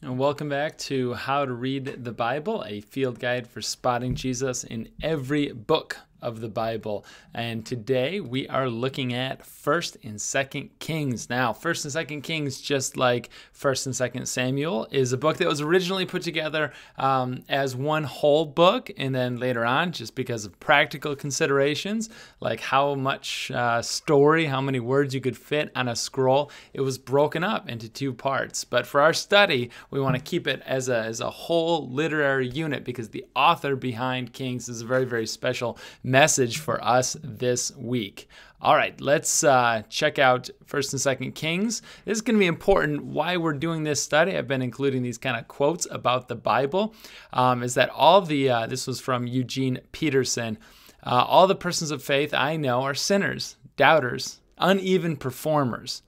And welcome back to How to Read the Bible, a field guide for spotting Jesus in every book of the Bible. And today we are looking at 1st and 2nd Kings. Now, 1st and 2nd Kings, just like 1st and 2nd Samuel, is a book that was originally put together as one whole book, and then later on, just because of practical considerations, like how much story, how many words you could fit on a scroll, it was broken up into two parts. But for our study, we want to keep it as a whole literary unit because the author behind Kings is a very, very special message for us this week. All right, let's check out 1st and 2nd Kings. This is going to be important why we're doing this study. I've been including these kind of quotes about the Bible. Is that all this was from Eugene Peterson. All the persons of faith I know are sinners, doubters, uneven performers.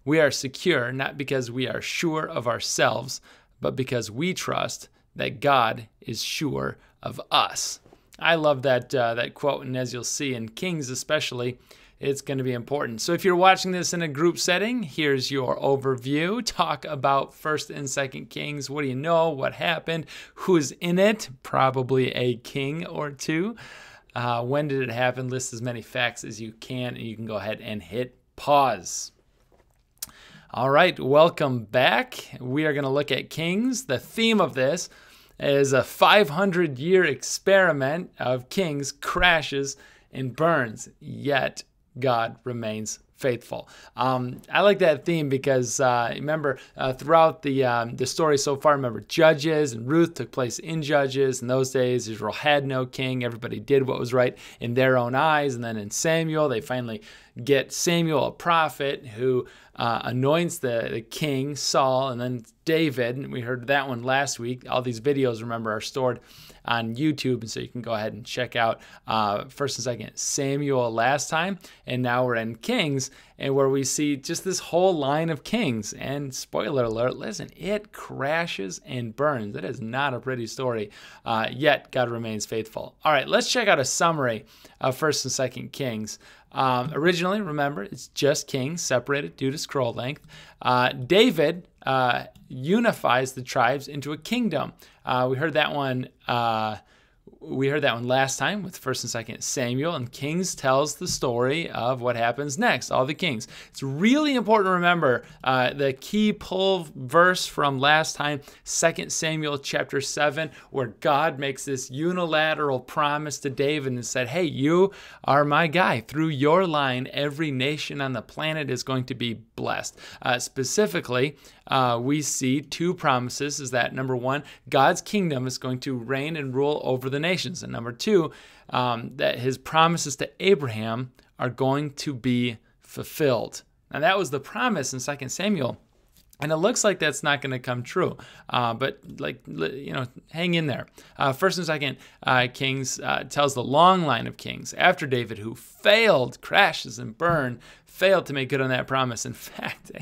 We are secure not because we are sure of ourselves, but because we trust that God is sure of us. I love that quote, and as you'll see in Kings especially, it's going to be important. So if you're watching this in a group setting, here's your overview. Talk about 1st and 2nd Kings. What do you know? What happened? Who's in it? Probably a king or two. When did it happen? List as many facts as you can, and you can go ahead and hit pause. All right, welcome back. We are going to look at Kings. The theme of this is a 500-year experiment of kings crashes and burns, yet God remains faithful. I like that theme because remember throughout the story so far, remember Judges and Ruth took place in Judges. In those days, Israel had no king. Everybody did what was right in their own eyes. And then in Samuel, they finally get Samuel, a prophet, who anoints the king, Saul, and then David. And we heard that one last week. All these videos, remember, are stored on YouTube, and so you can go ahead and check out 1st and 2nd Samuel last time, and now we're in Kings, and where we see just this whole line of kings. And spoiler alert, listen, it crashes and burns. That is not a pretty story, yet God remains faithful. All right, let's check out a summary of 1st and 2nd Kings. Originally, remember, it's just kings separated due to scroll length. David unifies the tribes into a kingdom. We heard that one last time with 1st and 2nd Samuel, and Kings tells the story of what happens next, all the kings. It's really important to remember the key pull verse from last time, 2 Samuel chapter 7, where God makes this unilateral promise to David and said, hey, you are my guy. Through your line, every nation on the planet is going to be blessed. Specifically, we see two promises, is that number one, God's kingdom is going to reign and rule over the nations. And number two, that his promises to Abraham are going to be fulfilled. Now that was the promise in 2 Samuel. And it looks like that's not going to come true, but hang in there. 1st and 2nd Kings tells the long line of kings after David who failed, crashes and burned, failed to make good on that promise. In fact,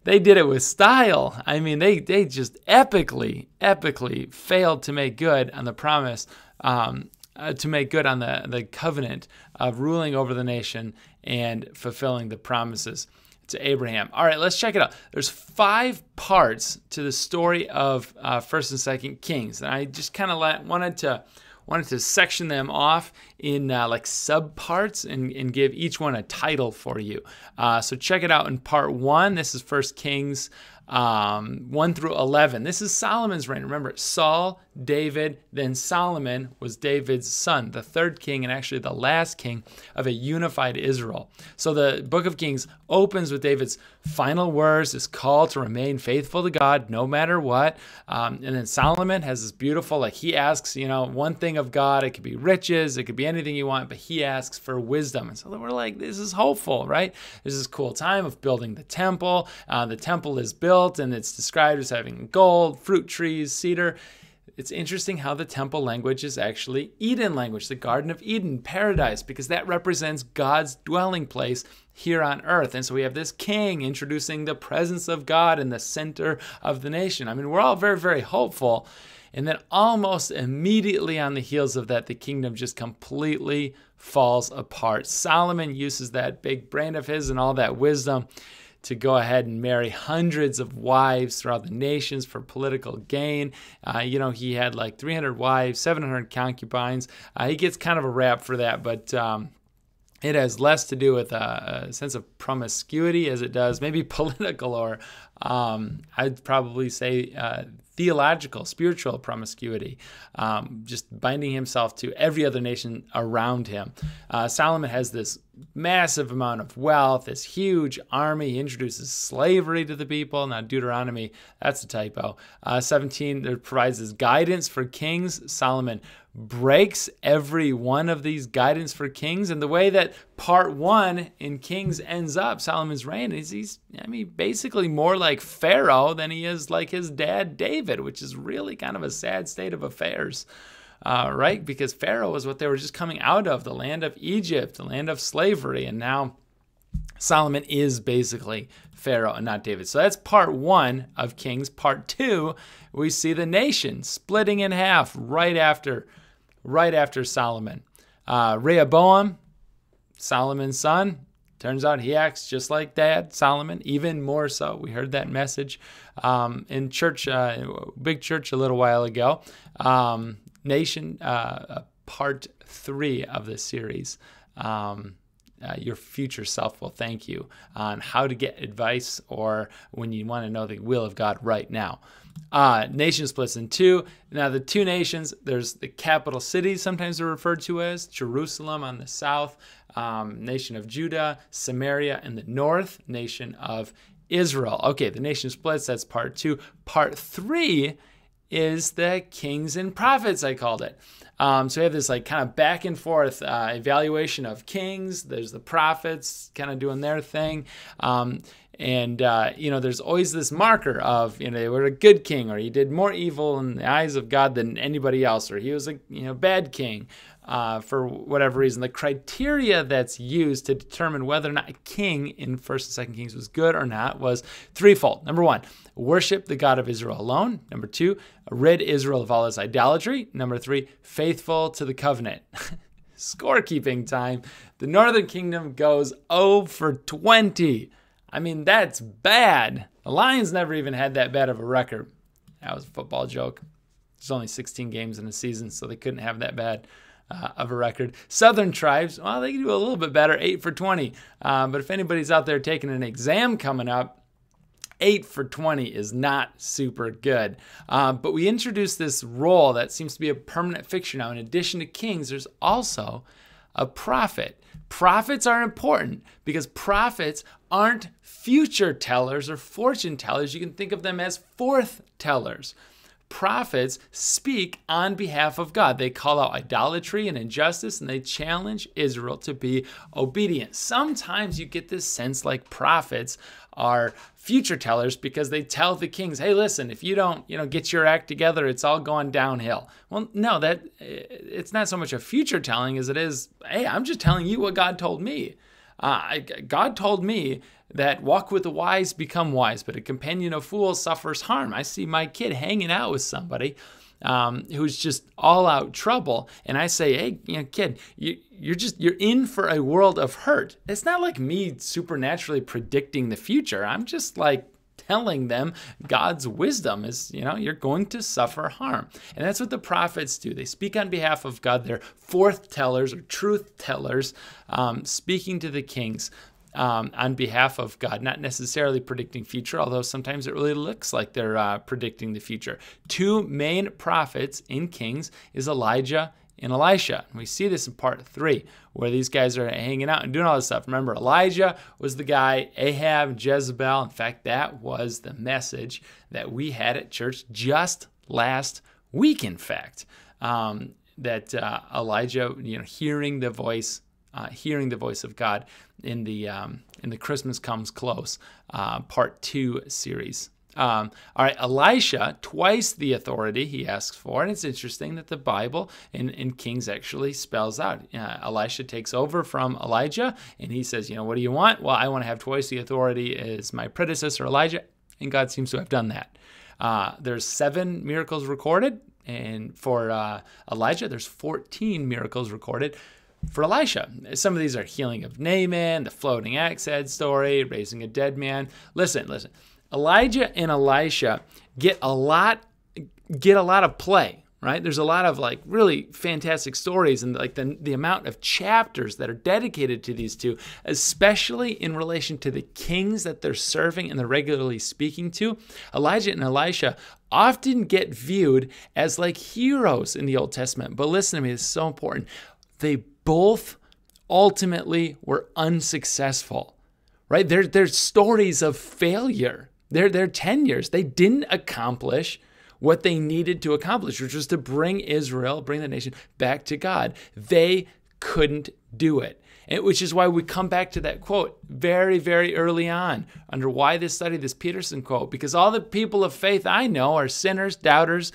they did it with style. I mean, they just epically failed to make good on the promise, to make good on the covenant of ruling over the nation and fulfilling the promises to Abraham. All right, let's check it out. There's 5 parts to the story of 1st and 2nd Kings, and I just kind of wanted to section them off in like subparts and give each one a title for you. So check it out in part 1. This is 1 Kings 1 through 11. This is Solomon's reign. Remember, Saul, David, then Solomon was David's son, the third king and actually the last king of a unified Israel. So the book of Kings opens with David's final words, his call to remain faithful to God no matter what. And then Solomon has this beautiful, he asks, one thing of God. It could be riches, it could be anything you want, but he asks for wisdom. And so we're like, this is hopeful, right? There's this cool time of building the temple. The temple is built, and it's described as having gold, fruit trees, cedar. It's interesting how the temple language is actually Eden language, the Garden of Eden, paradise, because that represents God's dwelling place here on earth. And so we have this king introducing the presence of God in the center of the nation. I mean, we're all very, very hopeful. And then almost immediately on the heels of that, the kingdom just completely falls apart. Solomon uses that big brain of his and all that wisdom to go ahead and marry hundreds of wives throughout the nations for political gain. He had like 300 wives, 700 concubines. He gets kind of a rap for that, but it has less to do with a sense of promiscuity as it does maybe political or I'd probably say theological, spiritual promiscuity, just binding himself to every other nation around him. Solomon has this massive amount of wealth, this huge army. He introduces slavery to the people. Now, Deuteronomy, that's a typo. 17 there provides this guidance for kings. Solomon breaks every one of these guidance for kings. And the way that part 1 in Kings ends up, Solomon's reign, is he's basically more like Pharaoh than he is like his dad David, which is really kind of a sad state of affairs. Right? Because Pharaoh was what they were just coming out of, the land of Egypt, the land of slavery. And now Solomon is basically Pharaoh and not David. So that's part 1 of Kings. Part 2, we see the nation splitting in half right after Solomon. Rehoboam, Solomon's son, turns out he acts just like Dad, Solomon, even more so. We heard that message in church, big church a little while ago. Nation, part 3 of this series. Your future self will thank you, on how to get advice or when you want to know the will of God right now. Nation splits in 2. Now the 2 nations, there's the capital cities, sometimes they're referred to as Jerusalem on the south, nation of Judah, Samaria in the north, nation of Israel. Okay, the nation splits, that's part 2. Part 3 is the kings and prophets, I called it. So we have this like kind of back and forth evaluation of kings. There's the prophets kind of doing their thing. There's always this marker of, they were a good king, or he did more evil in the eyes of God than anybody else, or he was a bad king for whatever reason. The criteria that's used to determine whether or not a king in 1st and 2nd Kings was good or not was threefold. Number 1, worship the God of Israel alone. Number 2, rid Israel of all his idolatry. Number 3, faithful to the covenant. Scorekeeping time. The northern kingdom goes 0 for 20. That's bad. The Lions never even had that bad of a record. That was a football joke. There's only 16 games in a season, so they couldn't have that bad of a record. Southern tribes, well, they can do a little bit better, 8 for 20. But if anybody's out there taking an exam coming up, 8 for 20 is not super good. But we introduced this role that seems to be a permanent fixture now. In addition to kings, there's also a prophet. Prophets are important because prophets aren't future tellers or fortune tellers. You can think of them as forth tellers. Prophets speak on behalf of God. They call out idolatry and injustice, and they challenge Israel to be obedient. Sometimes you get this sense like prophets are future tellers because they tell the kings, hey, listen, if you don't, get your act together, it's all going downhill. Well, no, it's not so much a future telling as it is, hey, I'm just telling you what God told me. God told me that walk with the wise, become wise, but a companion of fools suffers harm. I see my kid hanging out with somebody who's just all out trouble, and I say, hey, kid, you're in for a world of hurt. It's not like me supernaturally predicting the future. I'm just like telling them God's wisdom is, you're going to suffer harm. And that's what the prophets do. They speak on behalf of God. They're forth tellers or truth tellers, speaking to the kings on behalf of God, not necessarily predicting future, although sometimes it really looks like they're predicting the future. 2 main prophets in Kings is Elijah and Elisha. And we see this in part 3, where these guys are hanging out and doing all this stuff. Remember, Elijah was the guy, Ahab, Jezebel. In fact, that was the message that we had at church just last week, in fact, that Elijah, hearing the voice of God in the Christmas Comes Close, part 2 series. All right, Elisha, twice the authority he asks for, and it's interesting that the Bible in Kings actually spells out. Elisha takes over from Elijah, and he says, what do you want? Well, I want to have twice the authority as my predecessor Elijah, and God seems to have done that. There's 7 miracles recorded, and for Elijah, there's 14 miracles recorded. for Elisha. Some of these are healing of Naaman, the floating axe head story, raising a dead man. Listen. Elijah and Elisha get a lot of play, right? There's a lot of like really fantastic stories, and like the amount of chapters that are dedicated to these two, especially in relation to the kings that they're serving and they're regularly speaking to. Elijah and Elisha often get viewed as like heroes in the Old Testament. But listen to me, this is so important. They both ultimately were unsuccessful, right? They're stories of failure. Their tenures, they didn't accomplish what they needed to accomplish, which was to bring Israel, bring the nation back to God. They couldn't do it. Which is why we come back to that quote very, very early on under Why This Study, this Peterson quote, because all the people of faith I know are sinners, doubters,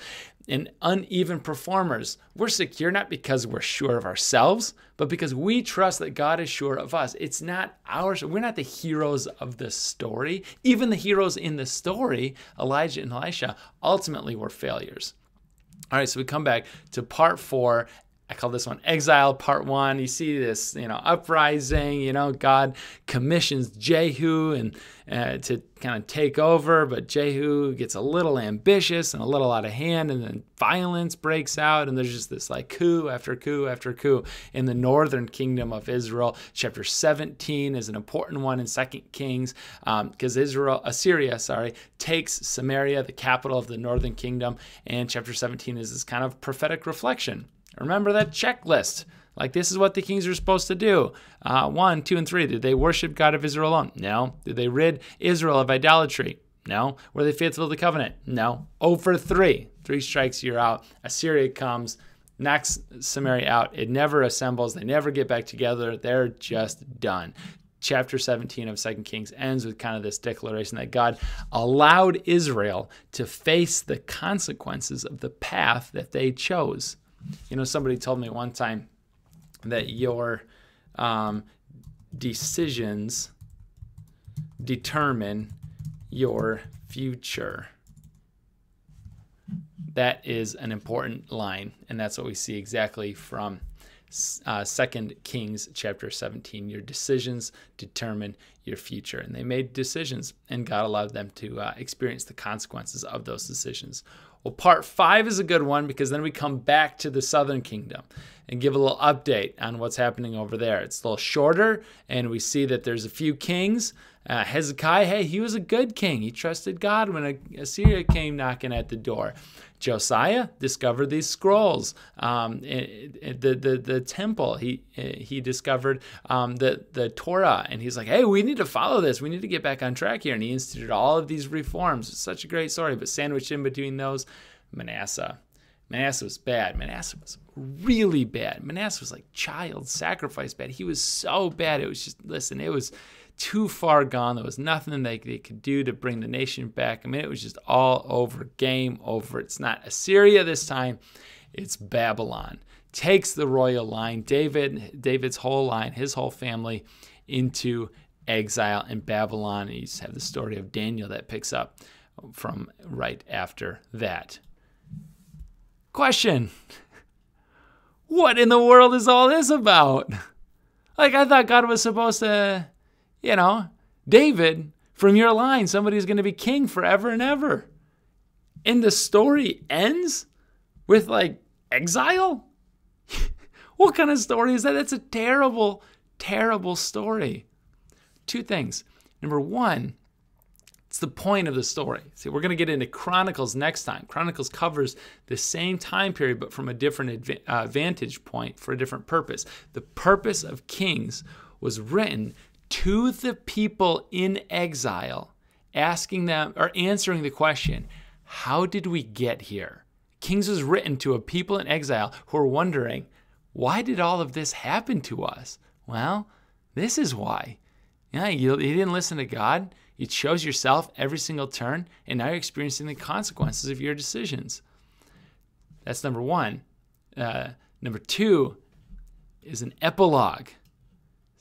and uneven performers. We're secure not because we're sure of ourselves, but because we trust that God is sure of us. It's not ours. We're not the heroes of the story. Even the heroes in the story, Elijah and Elisha, ultimately were failures. All right, so we come back to part 4. I call this one Exile, part 1. You see this, uprising. God commissions Jehu and to kind of take over, but Jehu gets a little ambitious and a little out of hand, and then violence breaks out, and there's just this like coup after coup after coup in the northern kingdom of Israel. Chapter 17 is an important one in 2 Kings because Assyria takes Samaria, the capital of the northern kingdom, and chapter 17 is this kind of prophetic reflection. Remember that checklist. Like, this is what the kings are supposed to do. 1, 2, and 3. Did they worship God of Israel alone? No. Did they rid Israel of idolatry? No. Were they faithful to the covenant? No. 0 for 3. 3 strikes, you're out. Assyria comes, knocks Samaria out. It never assembles. They never get back together. They're just done. Chapter 17 of 2 Kings ends with kind of this declaration that God allowed Israel to face the consequences of the path that they chose. Somebody told me one time that your decisions determine your future. That is an important line, and that's what we see exactly from 2 Kings chapter 17. Your decisions determine your future. And they made decisions, and God allowed them to experience the consequences of those decisions. Well, part 5 is a good one because then we come back to the southern kingdom and give a little update on what's happening over there. It's a little shorter, and we see that there's a few kings. Hezekiah, he was a good king. He trusted God when Assyria came knocking at the door. Josiah discovered these scrolls. The temple, he discovered the Torah, and he's like, hey, we need to follow this. We need to get back on track here. And he instituted all of these reforms. It's such a great story, but sandwiched in between those, Manasseh. Manasseh was bad. Manasseh was really bad. Manasseh was like child sacrifice bad. He was so bad. It was just, it was too far gone. There was nothing they could do to bring the nation back. I mean, it was just all over, game over. It's not Assyria this time. It's Babylon. Takes the royal line, David's whole line, his whole family, into exile in Babylon. And you just have the story of Daniel that picks up from right after that. Question: what in the world is all this about? Like, I thought God was supposed to, David, from your line, somebody's going to be king forever and ever. And the story ends with, exile? What kind of story is that? That's a terrible, terrible story. 2 things. Number 1, it's the point of the story. See, we're going to get into Chronicles next time. Chronicles covers the same time period, but from a different vantage point for a different purpose. The purpose of Kings was written to the people in exile, asking them or answering the question, how did we get here? Kings was written to a people in exile who are wondering, why did all of this happen to us? Well, this is why. You didn't listen to God. You chose yourself every single turn, and now you're experiencing the consequences of your decisions. That's number 1. Number 2 is an epilogue.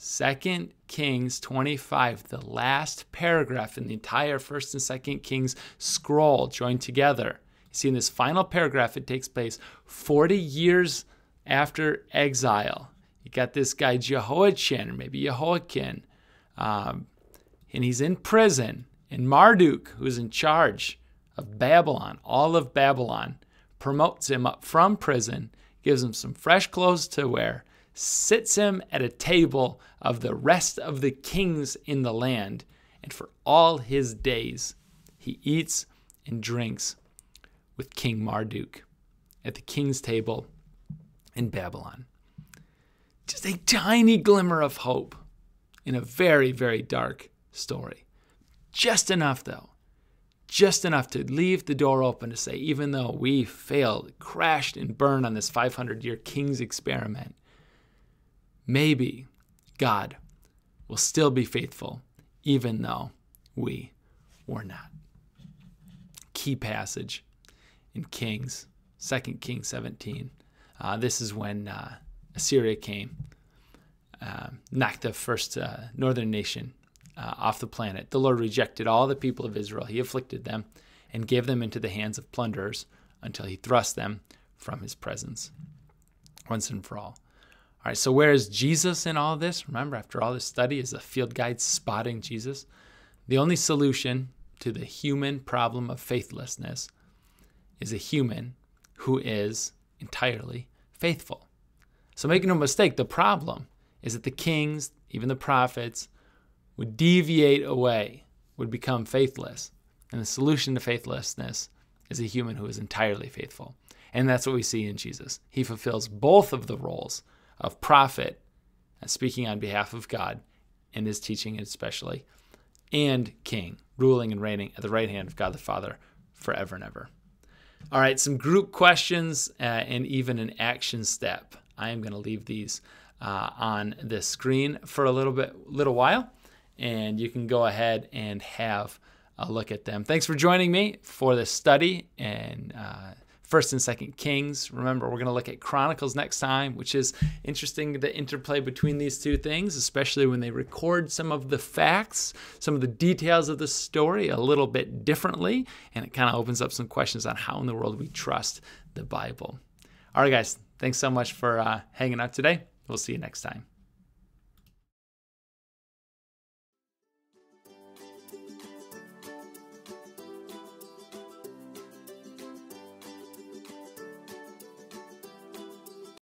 2 Kings 25, the last paragraph in the entire 1st and 2nd Kings scroll joined together. You see, in this final paragraph, it takes place 40 years after exile. You got this guy Jehoiachin, or maybe Jehoiakim, and he's in prison. And Marduk, who's in charge of Babylon, all of Babylon, promotes him up from prison, gives him some fresh clothes to wear, sits him at a table of the rest of the kings in the land, and for all his days he eats and drinks with King Marduk at the king's table in Babylon. Just a tiny glimmer of hope in a very, very dark story. Just enough, though. Just enough to leave the door open to say, even though we failed, crashed and burned on this 500-year king's experiment, maybe God will still be faithful, even though we were not. Key passage in Kings, 2 Kings 17. This is when Assyria came, knocked the first northern nation off the planet. The Lord rejected all the people of Israel. He afflicted them and gave them into the hands of plunderers until he thrust them from his presence once and for all. All right, so where is Jesus in all this? Remember, after all this study is a field guide spotting Jesus. The only solution to the human problem of faithlessness is a human who is entirely faithful. So make no mistake, the problem is that the kings, even the prophets, would deviate away, would become faithless. And the solution to faithlessness is a human who is entirely faithful. And that's what we see in Jesus. He fulfills both of the roles of prophet, speaking on behalf of God in his teaching especially, and king, ruling and reigning at the right hand of God the Father forever and ever. All right, some group questions and even an action step. I am going to leave these on the screen for a little while, and you can go ahead and have a look at them. Thanks for joining me for this study in 1st and 2nd Kings. Remember, we're going to look at Chronicles next time, which is interesting, the interplay between these two things, especially when they record some of the facts, some of the details of the story a little bit differently, and it kind of opens up some questions on how in the world we trust the Bible. All right, guys, thanks so much for hanging out today. We'll see you next time.